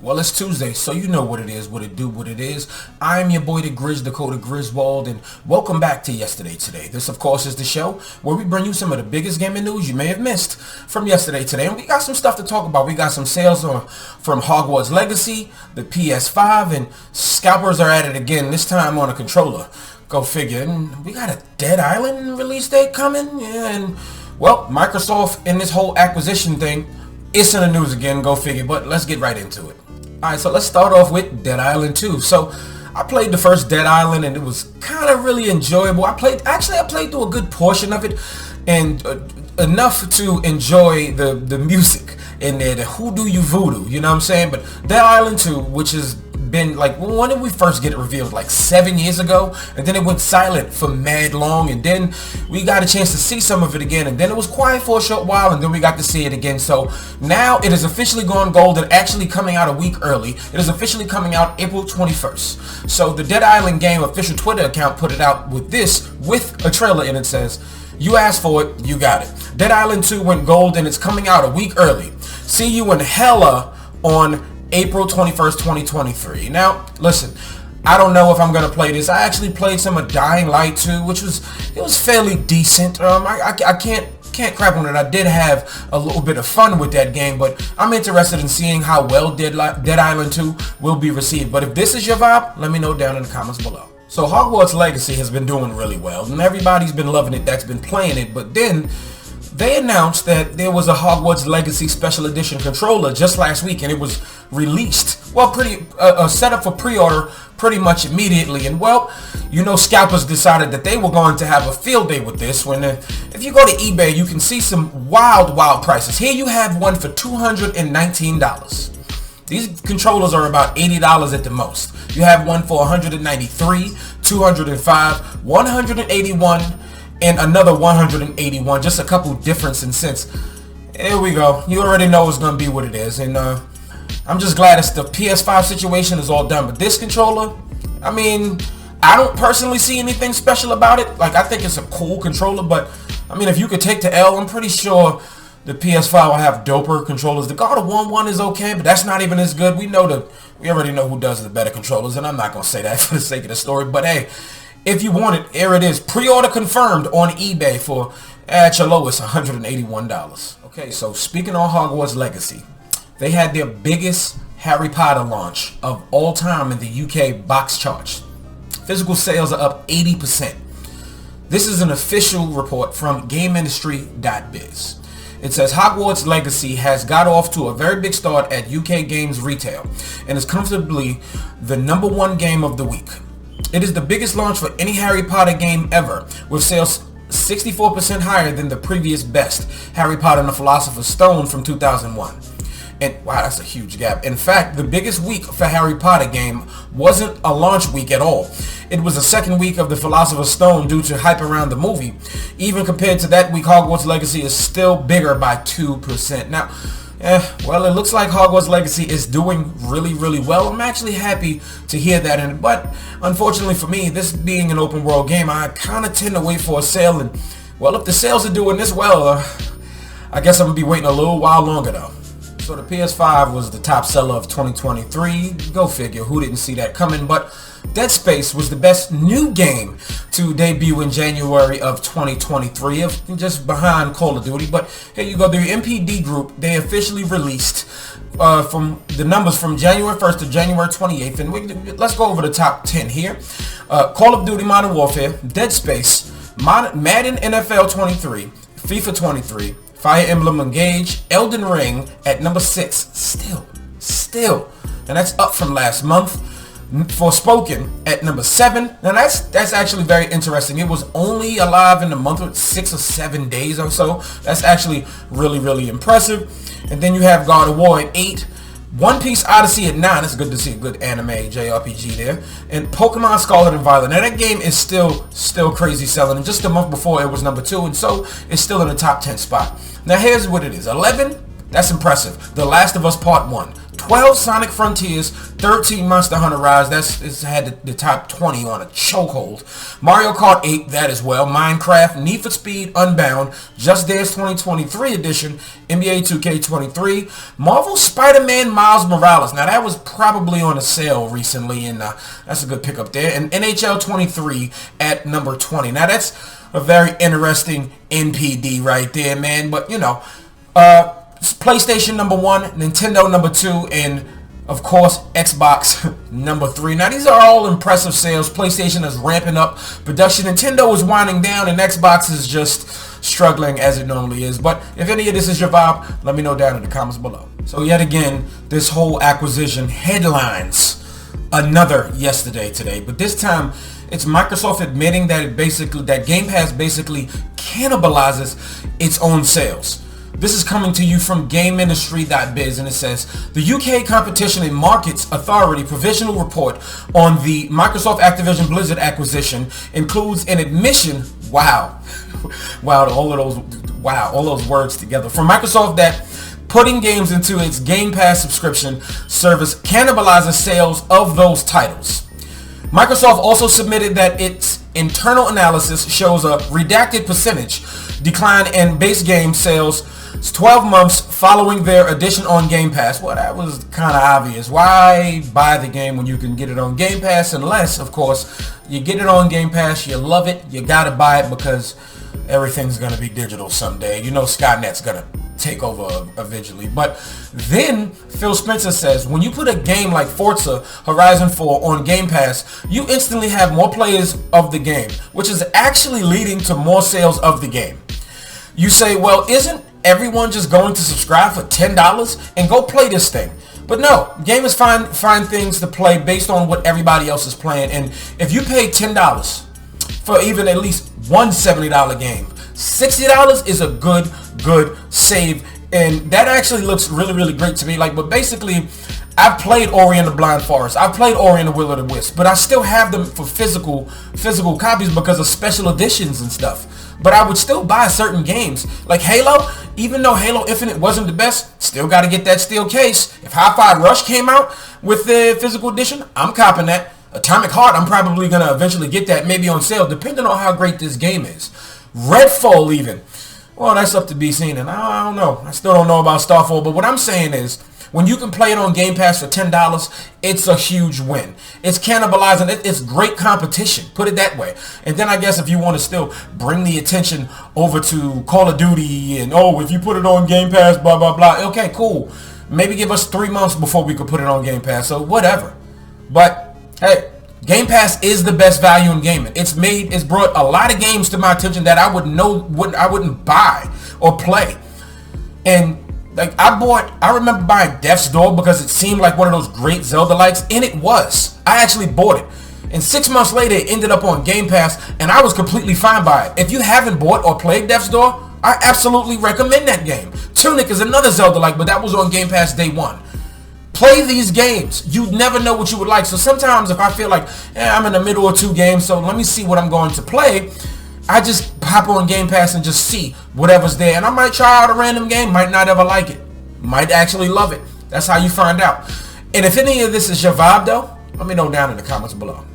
Well, it's Tuesday, so you know what it is, what it do, what it is. I'm your boy, the Grizz, Dakota Griswold, and welcome back to Yesterday Today. This, of course, is the show where we bring you some of the biggest gaming news you may have missed from yesterday today. And we got some stuff to talk about. We got some sales from Hogwarts Legacy, the PS5, and scalpers are at it again, this time on a controller. Go figure. And we got a Dead Island release date coming. Yeah, and, well, Microsoft in this whole acquisition thing, it's in the news again, go figure, but let's get right into it. Alright, so let's start off with Dead Island 2. So, I played the first Dead Island and it was kind of really enjoyable. I played through a good portion of it and enough to enjoy the music in there, the Hoodoo You Voodoo, you know what I'm saying? But Dead Island 2, which has been like, when did we first get it revealed? Like 7 years ago, and then it went silent for mad long, and then we got a chance to see some of it again, and then it was quiet for a short while, and then we got to see it again. So now it is officially gone gold and actually coming out a week early. It is officially coming out April 21st. So the Dead Island game official Twitter account put it out with a trailer, and it says, "You asked for it, you got it. Dead Island 2 went gold and it's coming out a week early. See you in hella on April 21st, 2023. Now, listen, I don't know if I'm going to play this. I actually played some of Dying Light 2, which was fairly decent. I can't crap on it. I did have a little bit of fun with that game, but I'm interested in seeing how well Dead Island 2 will be received. But if this is your vibe, let me know down in the comments below. So Hogwarts Legacy has been doing really well, and everybody's been loving it that's been playing it, but then they announced that there was a Hogwarts Legacy Special Edition controller just last week, and it was released, well, set up for pre-order pretty much immediately. And well, you know, scalpers decided that they were going to have a field day with this. When if you go to eBay, you can see some wild prices. Here you have one for $219. These controllers are about $80 at the most. You have one for $193, $205, $181, and another 181, just a couple difference in cents. Here we go. You already know it's gonna be what it is, and I'm just glad it's the PS5 situation is all done. But this controller, I mean, I don't personally see anything special about it. Like, I think it's a cool controller, but I mean, if you could take the L, I'm pretty sure the PS5 will have doper controllers. The God of War one is okay, but that's not even as good. We already know who does the better controllers, and I'm not gonna say that for the sake of the story. But hey, if you want it, here it is. Pre-order confirmed on eBay for, at your lowest, $181. Okay, so speaking on Hogwarts Legacy, they had their biggest Harry Potter launch of all time in the UK box charts. Physical sales are up 80%. This is an official report from GameIndustry.biz. It says Hogwarts Legacy has got off to a very big start at UK games retail and is comfortably the #1 game of the week. It is the biggest launch for any Harry Potter game ever, with sales 64% higher than the previous best, Harry Potter and the Philosopher's Stone from 2001. And wow, that's a huge gap. In fact, the biggest week for Harry Potter game wasn't a launch week at all. It was the second week of the Philosopher's Stone due to hype around the movie. Even compared to that week, Hogwarts Legacy is still bigger by 2%. Now, well, it looks like Hogwarts Legacy is doing really well. I'm actually happy to hear that, but unfortunately for me, this being an open world game, I kind of tend to wait for a sale, and well, if the sales are doing this well, I guess I'm going to be waiting a little while longer though. So the PS5 was the top seller of 2023. Go figure, who didn't see that coming? But Dead Space was the best new game to debut in January of 2023, just behind Call of Duty. But here you go, the MPD group, they officially released from the numbers from January 1st to January 28th. And let's go over the top 10 here. Call of Duty Modern Warfare, Dead Space, Madden NFL 23, FIFA 23, Fire Emblem Engage, Elden Ring at number 6, still, and that's up from last month. Forspoken at number 7. Now that's actually very interesting. It was only alive in the month of 6 or 7 days or so. That's actually really impressive. And then you have God of War at 8. One Piece Odyssey at 9. It's good to see a good anime JRPG there. And Pokemon Scarlet and Violet. Now that game is still crazy selling. And just a month before it was number 2, and so it's still in the top 10 spot. Now here's what it is. 11. That's impressive. The Last of Us Part 1. 12 Sonic Frontiers, 13 Monster Hunter Rise, it's had the top 20 on a chokehold. Mario Kart 8, that as well. Minecraft, Need for Speed Unbound, Just Dance 2023 edition, NBA 2K23, Marvel Spider-Man Miles Morales. Now that was probably on a sale recently, and that's a good pickup there. And NHL 23 at number 20. Now that's a very interesting NPD right there, man. But you know, PlayStation number 1, Nintendo number 2, and of course Xbox number 3. Now these are all impressive sales. PlayStation is ramping up production, Nintendo is winding down, and Xbox is just struggling as it normally is. But if any of this is your vibe, let me know down in the comments below. So yet again, this whole acquisition headlines another yesterday today, but this time it's Microsoft admitting that that Game Pass basically cannibalizes its own sales. This is coming to you from GameIndustry.biz, and it says, the UK Competition and Markets Authority provisional report on the Microsoft Activision Blizzard acquisition includes an admission, wow, all those words together, from Microsoft that putting games into its Game Pass subscription service cannibalizes sales of those titles. Microsoft also submitted that its internal analysis shows a redacted percentage decline in base game sales 12 months following their addition on Game Pass. Well, that was kind of obvious. Why buy the game when you can get it on Game Pass? Unless, of course, you get it on Game Pass, you love it, you gotta buy it because everything's gonna be digital someday. You know Skynet's gonna take over eventually. But then Phil Spencer says, when you put a game like Forza Horizon 4 on Game Pass, you instantly have more players of the game, which is actually leading to more sales of the game. You say, well, isn't everyone just going to subscribe for $10 and go play this thing? But no, gamers find things to play based on what everybody else is playing. And if you pay $10 for even at least one $70 game, $60 is a good save. And that actually looks really great to me. But basically, I've played Ori and the Blind Forest, I've played Ori and the Will of the Wisp, but I still have them for physical copies because of special editions and stuff. But I would still buy certain games like Halo. Even though Halo Infinite wasn't the best, still got to get that steel case. If Hi-Fi Rush came out with the physical edition, I'm copping that. Atomic Heart, I'm probably going to eventually get that, maybe on sale, depending on how great this game is. Redfall even. Well, that's up to be seen, and I don't know. I still don't know about Starfall, but what I'm saying is, when you can play it on Game Pass for $10, it's a huge win. It's cannibalizing. It's great competition, put it that way. And then I guess if you want to still bring the attention over to Call of Duty and, oh, if you put it on Game Pass, blah, blah, blah. Okay, cool. Maybe give us 3 months before we could put it on Game Pass, so whatever. But, hey, Game Pass is the best value in gaming. It's brought a lot of games to my attention that I wouldn't buy or play. And I remember buying Death's Door because it seemed like one of those great Zelda-likes, and it was. I actually bought it. And 6 months later, it ended up on Game Pass, and I was completely fine by it. If you haven't bought or played Death's Door, I absolutely recommend that game. Tunic is another Zelda-like, but that was on Game Pass day one. Play these games. You never know what you would like. So sometimes if I feel like, I'm in the middle of 2 games, so let me see what I'm going to play, I just pop on Game Pass and just see whatever's there. And I might try out a random game, might not ever like it, might actually love it. That's how you find out. And if any of this is your vibe though, let me know down in the comments below.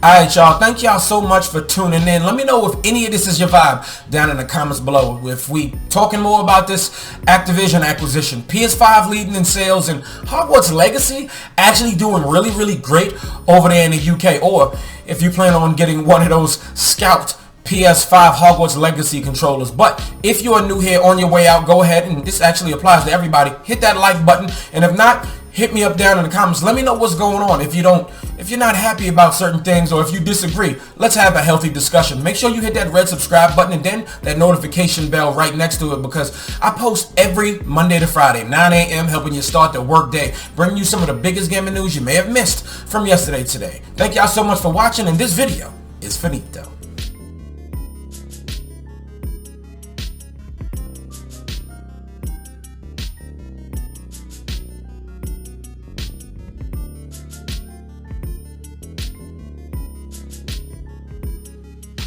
Alright y'all, thank y'all so much for tuning in. Let me know if any of this is your vibe down in the comments below. If we talking more about this Activision acquisition, PS5 leading in sales, and Hogwarts Legacy actually doing really great over there in the UK. Or if you plan on getting one of those Scout PS5 Hogwarts Legacy controllers. But if you are new here, on your way out, go ahead, and this actually applies to everybody, hit that like button. And if not, hit me up down in the comments. Let me know what's going on. If you're not happy about certain things, or if you disagree, let's have a healthy discussion. Make sure you hit that red subscribe button and then that notification bell right next to it, because I post every Monday to Friday, 9 a.m., helping you start the work day, bringing you some of the biggest gaming news you may have missed from yesterday today. Thank y'all so much for watching, and this video is finito.